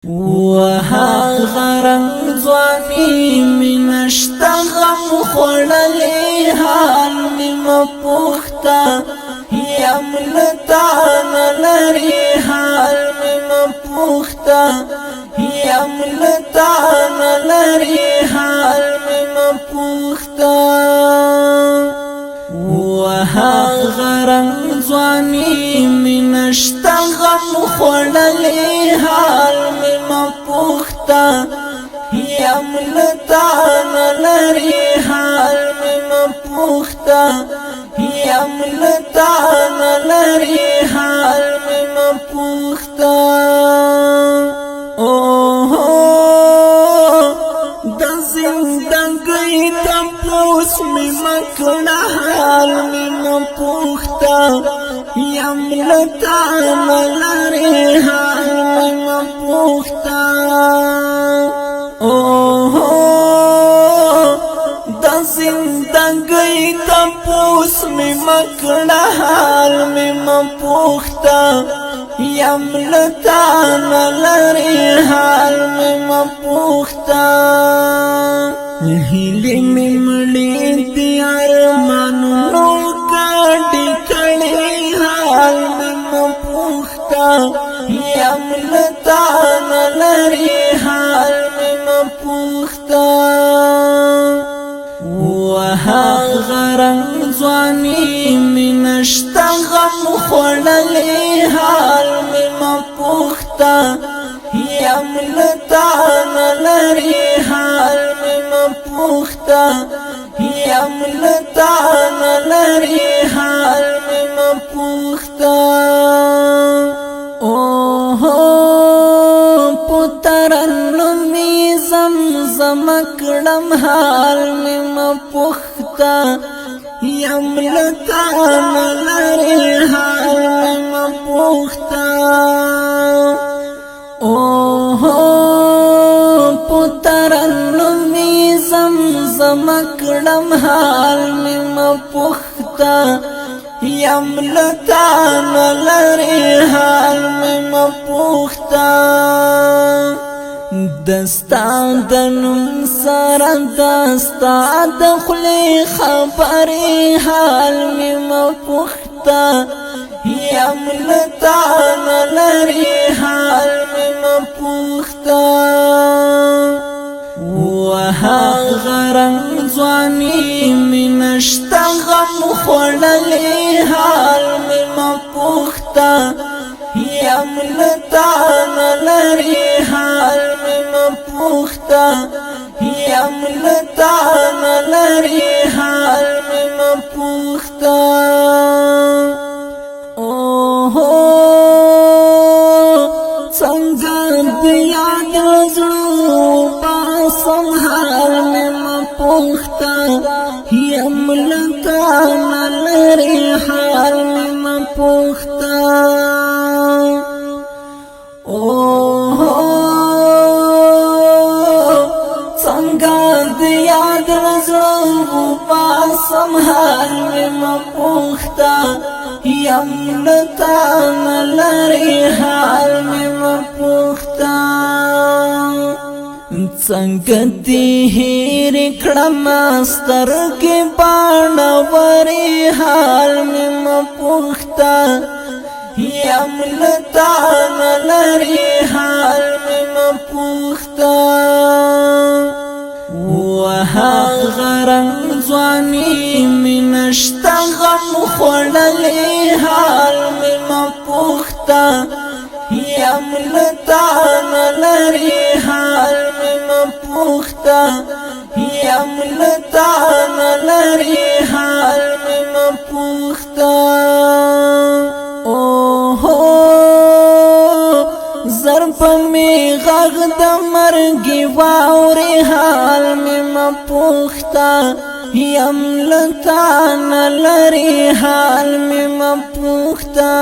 وهغه رنگ ځواني مې نشته غم خوړلی حال مې مه پوښته یم له تا نه لرې حال مې مه پوښته یم له تا نه لرې حال مې مه پوښته وهغه رنگ ځواني مې نشته غم خوړلی حال مې مه پوښته یم له تا نه لرې حال مې مه پوښته یم له تا نه لرې حال مې مه پوښته د زندګۍ تپوس مې مه کړه حال مې مه پوښته یم له تا نه لرې حال مې مه پوښته د زندګۍ تپوس مې مه کړه حال مې مه پوښته یم له تا نه لرې حال مې مه پوښته هیلې مې مړې دي ارمانونو ګاډې کړې حال مې مه پوښته یم له تا نه لرې حال مې مه پوښته وهغه رنگ ځواني مې نشته غم خوړلی حال مې مه پوښته یم له تا نه لرې حال مې مه پوښته یم له تا نه لرې حال مې مه پوښته په ترنم یې زمزمه کړم حال مې مه پوښته یم له تا نه لرې حال مې مه پوښته په ترنم یې زمزمه کړم حال مې مه پوښته یم له تا نه لرې حال مې مه پوښته دستا د نوم سره دستا د خولې خبرې حال مې مه پوښته یم له تا نه لرې حال مې مه پوښته وهغه رنگ ځواني مې نشته غم خوړلی حال مې مه پوښته یم له تا نه لرې حال مې مه پوښته یم له تا نه لرې حال مې مه پوښته څنګه د یاد زړه باسم حال مې مه پوښته یم له تا نه لرې حال مې مه پوښته څنګه د یاد زړه باسم حال مې مه پوښته یم له تا نه لرې حال مې مه پوښته څنګه دې هېرې کړمه سترګې باڼورې حال مې مه پوښته یم له تا نه لرې حال مې مه پوښته وهغه رنگ ځواني مې نشته غم خوړلی حال مې مه پوښته یم له تا نه لرې حال مې مه پوښته یم له تا نه لرې حال مې مه پوښته ضرب مې غږ د مرګي واورې حال مې مه پوښته یم له تا نه لرې حال مې مه پوښته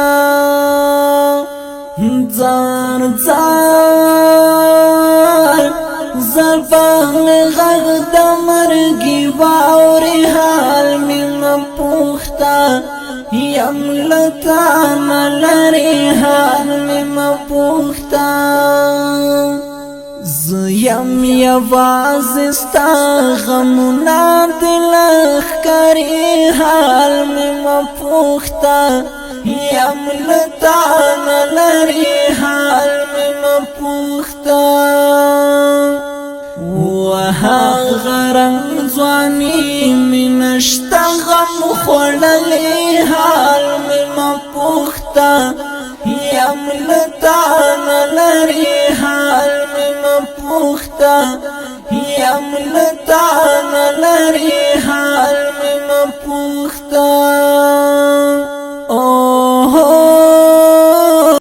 زار زار ضرب مې غږ د مرګي واورې حال مې مه پوښته یم لتا نلری حال می مپوختا یم یواز ستا غمنا دلخ کری حال می مپوختا یم لتان لری حال می مپوختا وها غرم ځواني منشتا غم خوړلې حال می مپوختا یم لتان لری حال می مپوختا یم لتان لری حال می مپوختا